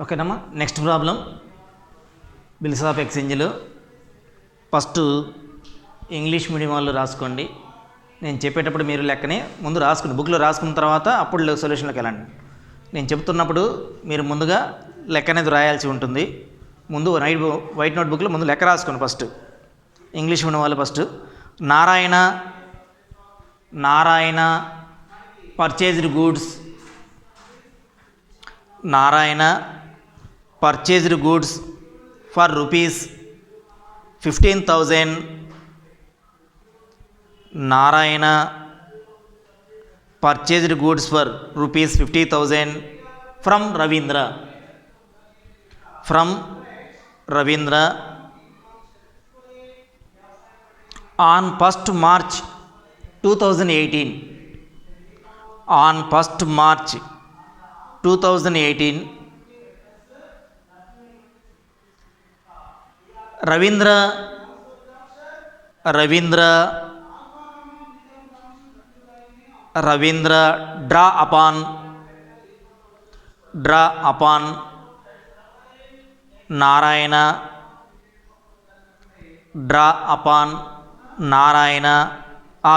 ఓకేనమ్మా. Next problem bills of ఎక్స్చేంజ్లో first English medium వాళ్ళు రాసుకోండి. నేను చెప్పేటప్పుడు మీరు లెక్కనే ముందు రాసుకుని బుక్లో రాసుకున్న తర్వాత అప్పుడు సొల్యూషన్లోకి వెళ్ళండి. నేను చెప్తున్నప్పుడు మీరు ముందుగా లెక్క అనేది రాయాల్సి ఉంటుంది. ముందు వైట్ నోట్బుక్లో ముందు లెక్క రాసుకోండి. ఫస్ట్ ఇంగ్లీష్ మీడియం వాళ్ళు first Narayana purchased goods, Narayana purchased goods for rupees 15,000. Narayana purchased goods for rupees 50,000 from Ravindra. On 1st March 2018. On 1st March 2018, Ravindra draw upon Narayana a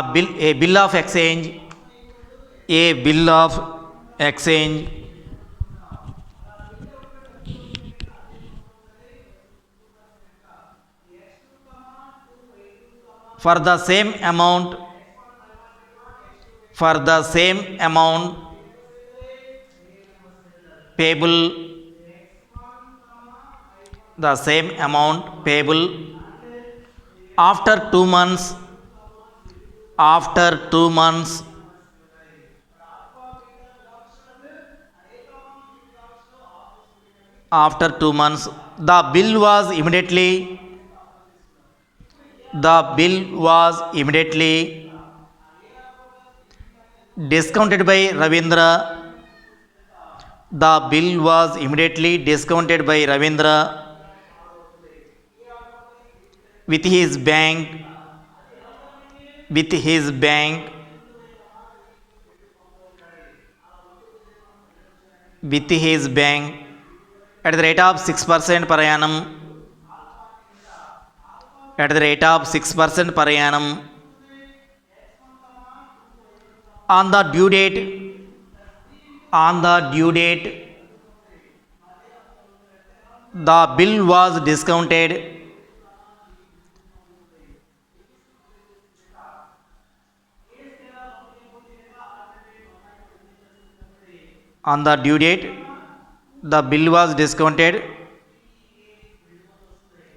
bill of exchange for the same amount payable after 2 months the bill was immediately discounted by Ravindra. with his bank at the rate of 6% per annum. On the due date the bill was discounted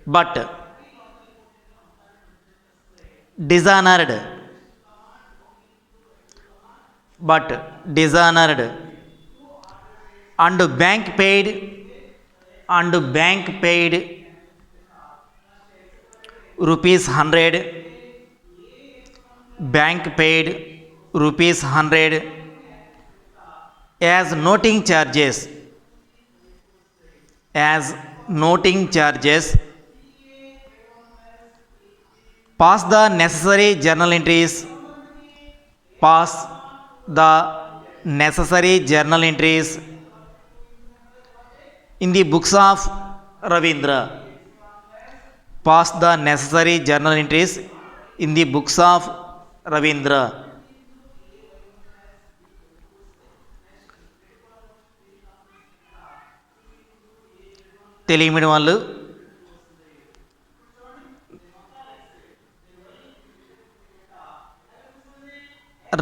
but dishonored and bank paid rupees 100 as noting charges. Pass the necessary journal entries in the books of Ravindra. Telugu medium వాళ్ళు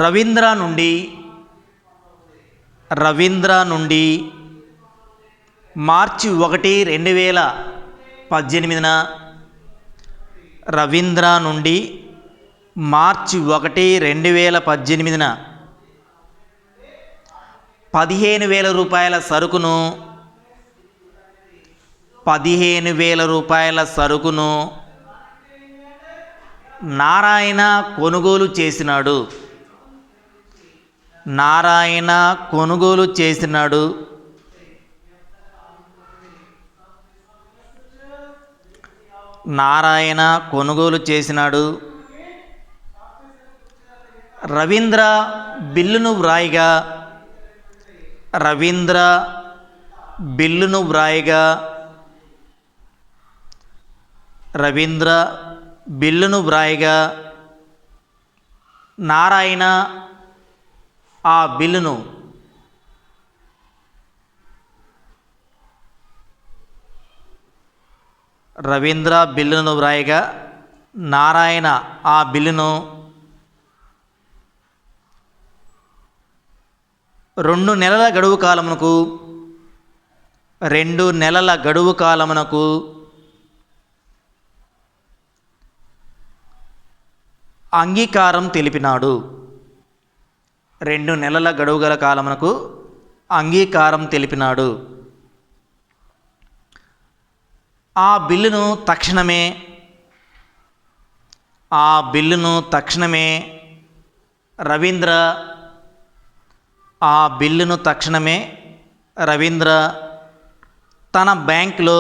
రవీంద్ర నుండి మార్చి 1, 2018 రవీంద్ర నుండి మార్చి 1, 2018 15,000 రూపాయల సరుకును నారాయణ కొనుగోలు చేసినాడు. రవీంద్ర బిల్లును వ్రాయగా బిల్లును వ్రాయగా, రవీంద్ర బిల్లును వ్రాయగా నారాయణ ఆ బిల్లును రవీంద్ర బిల్లును వ్రాయగా నారాయణ ఆ బిల్లును 2 నెలల గడువు కాలమునకు 2 నెలల గడువు కాలమునకు అంగీకారం తెలిపినాడు. 2 నెలల గడువు గల కాలమునకు అంగీకారం తెలిపినాడు. ఆ బిల్లును తక్షణమే రవీంద్ర ఆ బిల్లును తక్షణమే రవీంద్ర తన బ్యాంక్లో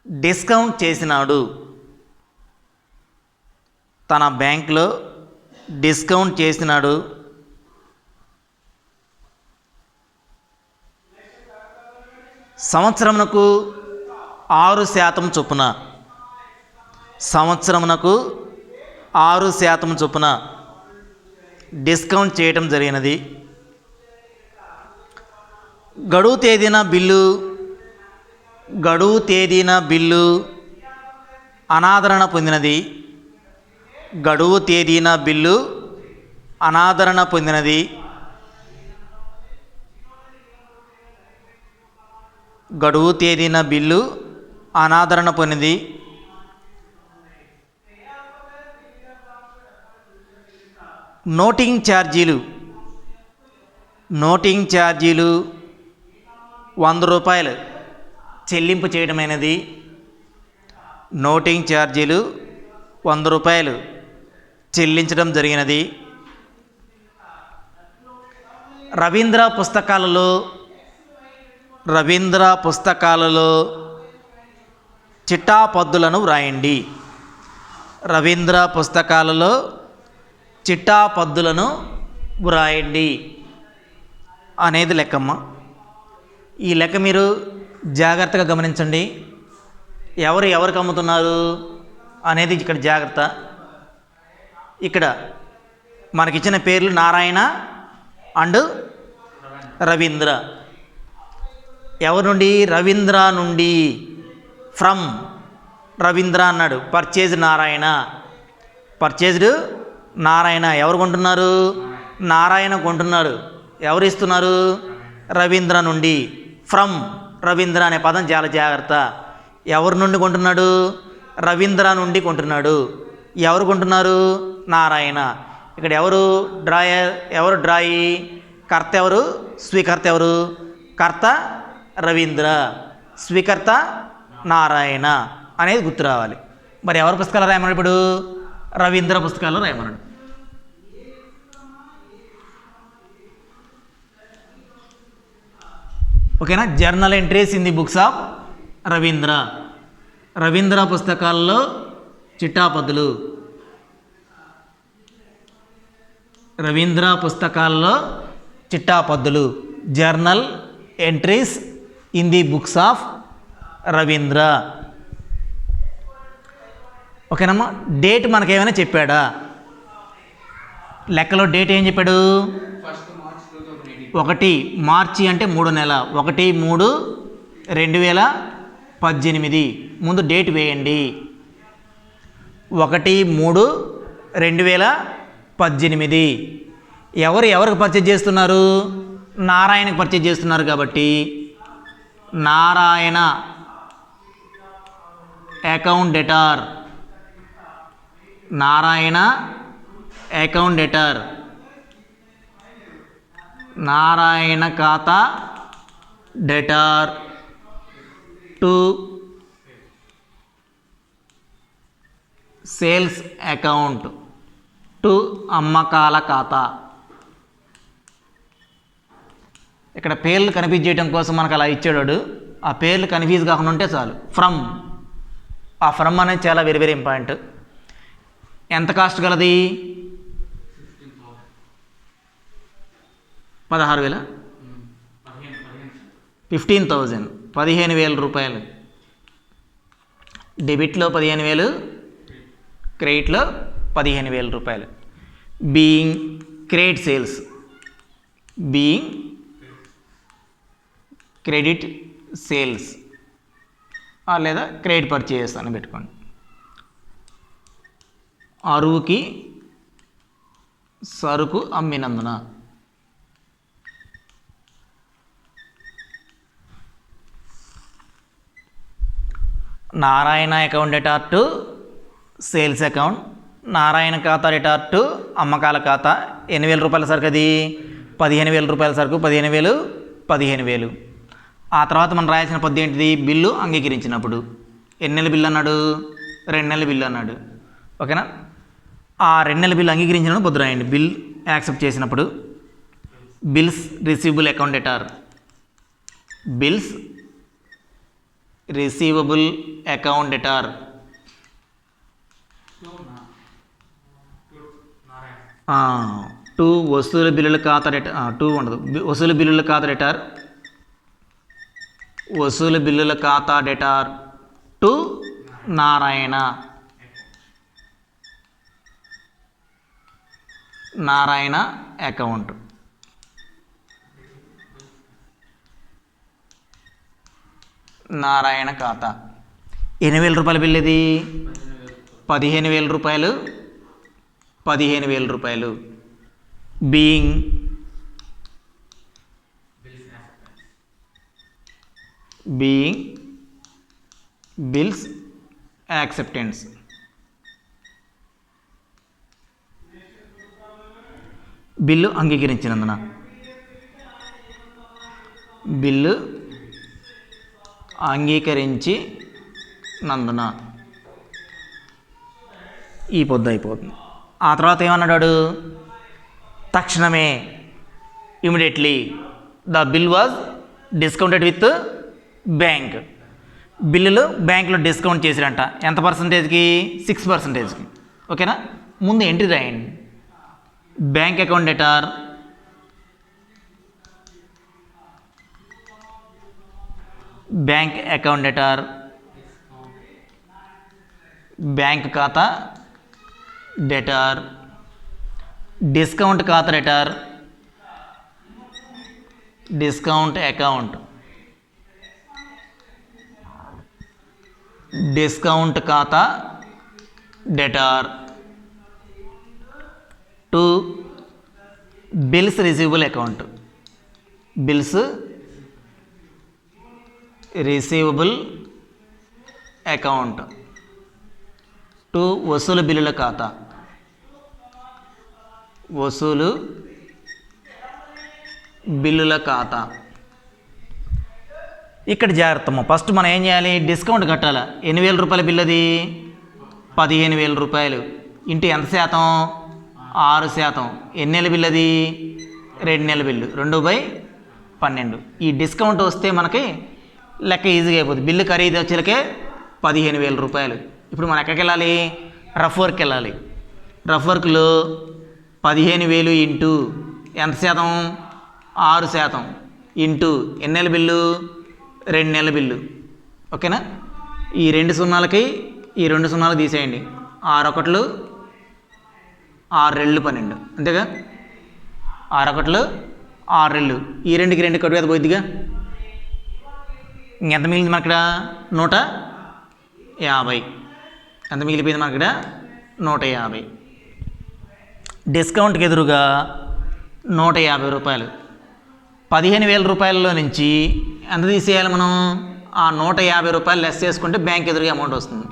డిస్కౌంట్ చేసినాడు. తన బ్యాంక్లో డిస్కౌంట్ చేసినాడు. సంవత్సరమునకు 6% చొప్పున డిస్కౌంట్ చేయటం జరిగినది. గడువు తేదీన బిల్లు అనాదరణ పొందినది. గడువు తేదీన బిల్లు అనాదరణ పొందినది. గడువు తేదీన బిల్లు అనాదరణ పొందింది. నోటింగ్ ఛార్జీలు 100 రూపాయలు చెల్లింపు చేయడమైనది. నోటింగ్ ఛార్జీలు 100 రూపాయలు చెల్లించడం జరిగినది. రవీంద్ర పుస్తకాలలో చిట్టాపద్దులను వ్రాయండి. రవీంద్ర పుస్తకాలలో చిట్టాపద్దులను వ్రాయండి అనేది లెక్కమ్మ. ఈ లెక్క మీరు జాగ్రత్తగా గమనించండి. ఎవరికి అమ్ముతున్నారు అనేది ఇక్కడ జాగ్రత్త. ఇక్కడ మనకిచ్చిన పేర్లు నారాయణ అండ్ రవీంద్ర. ఎవరి నుండి? రవీంద్ర నుండి. ఫ్రమ్ రవీంద్ర అన్నాడు. పర్చేజ్డ్ నారాయణ. ఎవరు కొంటున్నారు? నారాయణ కొంటున్నాడు. ఎవరు ఇస్తున్నారు? రవీంద్ర నుండి. ఫ్రమ్ రవీంద్ర అనే పదం చాలా జాగ్రత్త. ఎవరి నుండి కొంటున్నాడు? రవీంద్ర నుండి కొంటున్నాడు. ఎవరు కొంటున్నారు? నారాయణ. ఇక్కడ ఎవరు డ్రాయి? కర్త ఎవరు? స్వీకర్త ఎవరు? కర్త రవీంద్ర, స్వీకర్త నారాయణ అనేది గుర్తు రావాలి. మరి ఎవరి పుస్తకాలు రాయమన్నాడు? ఇప్పుడు రవీంద్ర పుస్తకాలు రాయమన్నాడు. ఓకేనా? Journal entries in the books of Ravindra పుస్తకాల్లో చిట్టాపద్దులు. Journal entries in the books of Ravindra. ఓకేనమ్మా? డేట్ మనకేమైనా చెప్పాడా? లెక్కలో డేట్ ఏం చెప్పాడు? 1 మార్చి అంటే 3 నెల. 1/3/2018. ముందు డేట్ వేయండి. 1/3/2018. ఎవరికి పర్చేజ్ చేస్తున్నారు? నారాయణకి పర్చేజ్ చేస్తున్నారు కాబట్టి నారాయణ అకౌంట్ డెటార్. నారాయణ ఖాతా debtor to sales account to అమ్మకాల ఖాతా. ఇక్కడ పేర్లు కన్ఫ్యూజ్ చేయడం కోసం మనకు అలా ఇచ్చాడు. ఆ పేర్లు కన్ఫ్యూజ్ కాకుండా ఉంటే చాలు. ఆ ఫ్రమ్ అనేది చాలా వెరీ వెరీ ఇంపార్టెంట్. ఎంత కాస్ట్ గలది? 16,000 15,000 15,000 రూపాయలు. డెబిట్లో 15,000, క్రెడిట్లో 15,000 రూపాయలు. Being credit sales, being credit sales లేదా క్రెడిట్ పర్చేస్ అని పెట్టుకోండి. అరువుకి సరుకు అమ్మినందున. Narayana account debtor to sales account. Narayana ఖాతా డేటార్ టు అమ్మకాల ఖాతా. 8,000 రూపాయల సరుకు, అది 15,000 రూపాయల సరుకు, 15,000 15,000. ఆ తర్వాత మనం రాయాల్సిన పద్ధతి ఏంటిది? బిల్లు అంగీకరించినప్పుడు. ఎన్ని నెలల బిల్లు అన్నాడు? 2 నెలల బిల్లు అన్నాడు. ఓకేనా? ఆ 2 నెలల బిల్లు అంగీకరించినప్పుడు పొద్దు రాయండి. బిల్ యాక్సెప్ట్ చేసినప్పుడు bills receivable account debtor, bills receivable account debtor. Two వసూలు బిల్లుల ఖాతా డేటార్. టూ ఉండదు, వసూలు బిల్లుల ఖాతా డేటార్, వసూలు బిల్లుల ఖాతా debtor to Narayana, Narayana account. Narayana ఖాతా. 8,000 రూపాయల బిల్లు, ఇది 15,000 రూపాయలు, 15,000 రూపాయలు. Being bills acceptance. బిల్లు అంగీకరించినందున, బిల్లు అంగీకరించినందున ఈ పొద్దు అయిపోతుంది. ఆ తర్వాత ఏమన్నాడు? తక్షణమే, immediately the bill was discounted with bank. బిల్లులు బ్యాంకులో డిస్కౌంట్ చేసిరంట. ఎంత పర్సంటేజ్కి? 6%. ఓకేనా? ముందు ఎంట్రీ రాయండి. Bank account debtor, bank account debtor, bank ఖాతా డేటార్, డిస్కౌంట్ ఖాతా డేటార్, డిస్కౌంట్ అకౌంట్, డిస్కౌంట్ ఖాతా debtor to bills receivable account, bills receivable account to వసూలు బిల్లుల ఖాతా, వసూలు బిల్లుల ఖాతా. ఇక్కడ జాగ్రత్తమ్మ, ఫస్ట్ మనం ఏం చేయాలి? డిస్కౌంట్ కట్టాలి. 8,000 రూపాయల బిల్లు, అది 15,000 రూపాయలు. ఇంటూ ఎంత శాతం? 6%. ఎన్ని నెలల బిల్లు అది? 2 నెలల బిల్లు. 2/12. ఈ డిస్కౌంట్ వస్తే మనకి లెక్క ఈజీగా అయిపోతుంది. బిల్లు ఖరీదు వచ్చేలకే 15,000 రూపాయలు. ఇప్పుడు మనం ఎక్కడికి వెళ్ళాలి? రఫ్ వర్క్కి వెళ్ళాలి. రఫ్ వర్క్లో 15,000 ఇంటూ ఎంత శాతం? 6% ఇంటూ ఎన్ని నెలల బిల్లు? 2 నెలల బిల్లు. ఓకేనా? ఈ 2 సున్నాలకి ఈ 2 సున్నాలు తీసేయండి. 6 1 6 2 12. అంతేగా? 6 1 6 2. ఈ 2కి 2 కట్టువేత పోయిద్దిగా. ఇంకెంత మిగిలింది మనకి ఇక్కడ? 150. ఎంత మిగిలిపోయింది మనకి ఇక్కడ? 150. డిస్కౌంట్కి ఎదురుగా 150 రూపాయలు. 15,000 రూపాయలలో నుంచి ఎంత తీసేయాలి మనం? ఆ 150 రూపాయలు లెస్ చేసుకుంటే బ్యాంక్ ఎదురుగా అమౌంట్ వస్తుంది.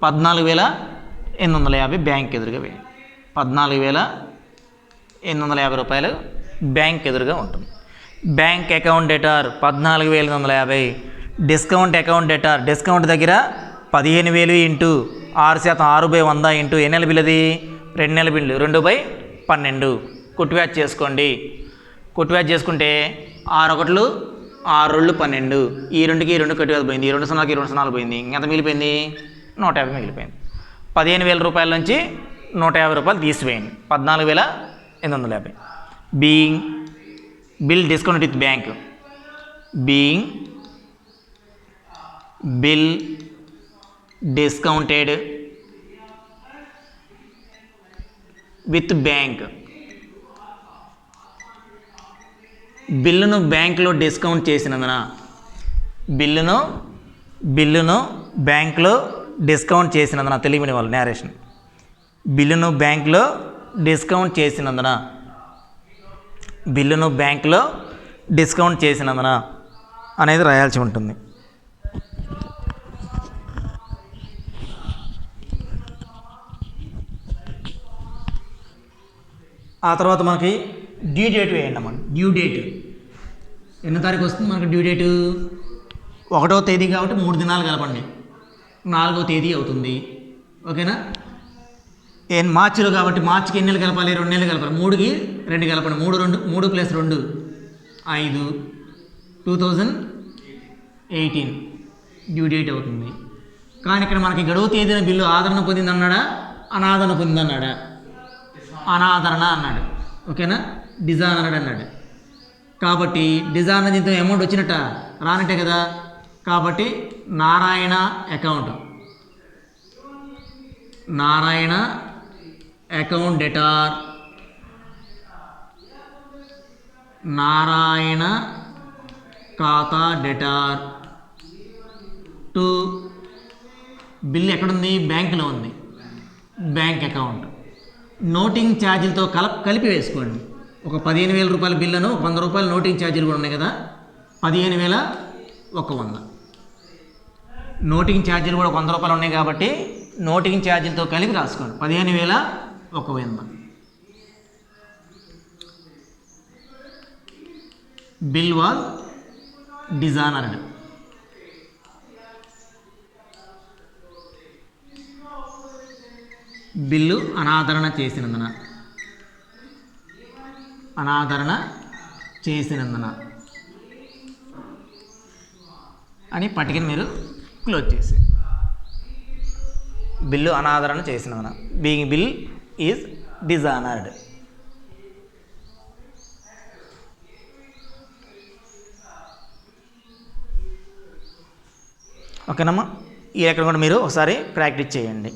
14,850 బ్యాంక్ ఎదురుగా వేయండి. 14,850 రూపాయలు బ్యాంక్ ఎదురుగా ఉంటుంది. Bank account debtor 14,850. Discount account debtor, discount దగ్గర 15,000 ఇంటూ 6%, 6/100 ఇంటూ ఎన్ని నెలల బిల్లు అది? 2 నెలల బిల్లు. 2/12. కుట్వ్యాచ్ చేసుకోండి. కుట్వ్యాచ్ చేసుకుంటే 6 1 6 2 12. ఈ 2కి 2 కట్టువేత పోయింది. ఈ 2 సున్నాకి 2 సున్నాలు పోయింది. ఇంకెంత మిగిలిపోయింది? 150 మిగిలిపోయింది. 15,000 రూపాయల నుంచి 150 రూపాయలు తీసివేయండి. 850. Being bill discount with bank. Being bill discounted with bank. బిల్లును బ్యాంకులో డిస్కౌంట్ చేసినందున, బిల్లును బ్యాంకులో డిస్కౌంట్ చేసినందున, తెలియని వాళ్ళు నేరేషన్. బిల్లును బ్యాంకులో డిస్కౌంట్ చేసినందున, బిల్లును బ్యాంకులో డిస్కౌంట్ చేసినందున అనేది రాయాల్సి ఉంటుంది. ఆ తర్వాత మనకి డ్యూ డేట్ వేయండి అన్నమాట. డ్యూ డేట్ ఎన్నో తారీఖు వస్తుంది మనకి డ్యూ డేటు? 1వ తేదీ కాబట్టి 3 దినాలు కలపండి, 4వ తేదీ అవుతుంది. ఓకేనా? మార్చిలో కాబట్టి మార్చికి ఎన్ని నెలలు కలపాలి? 2 నెలలు కలపాలి. 3కి 2 కలపండి. 3 + 2 5, 2018 డ్యూ డేట్ అవుతుంది. కానీ ఇక్కడ మనకి గడువు తేదీన బిల్లు ఆదరణ పొందిందన్నాడా, అనాదరణ పొందిందన్నాడా? అనాదరణ అన్నాడు. ఓకేనా? డిజానర్డ్ అన్నాడు. కాబట్టి డిజానర్ దీంతో అమౌంట్ వచ్చినట్ట రానట్టే కదా. కాబట్టి Narayana account, Narayana account debtor, Narayana ఖాతా డెటార్ టు బిల్ ఎక్కడుంది? బ్యాంకులో ఉంది. Bank account. నోటింగ్ ఛార్జీలతో కలిపి వేసుకోండి. ఒక 15,000 రూపాయల బిల్లును 100 రూపాయల నోటింగ్ ఛార్జీలు కూడా ఉన్నాయి కదా, 15,100. నోటింగ్ ఛార్జీలు కూడా 100 రూపాయలు ఉన్నాయి కాబట్టి నోటింగ్ ఛార్జీలతో కలిపి రాసుకోండి. 15,100. Bill was dishonoured. బిల్లు అనాదరణ చేసినందున, అనాదరణ చేసినందున అని పట్టికని మీరు క్లోజ్ చేసి, బిల్లు అనాదరణ చేసినందున, బీయింగ్ బిల్ ఈజ్ డిజానర్డ్. ఓకేనమ్మా? ఈ లెక్కను కూడా మీరు ఒకసారి ప్రాక్టీస్ చేయండి.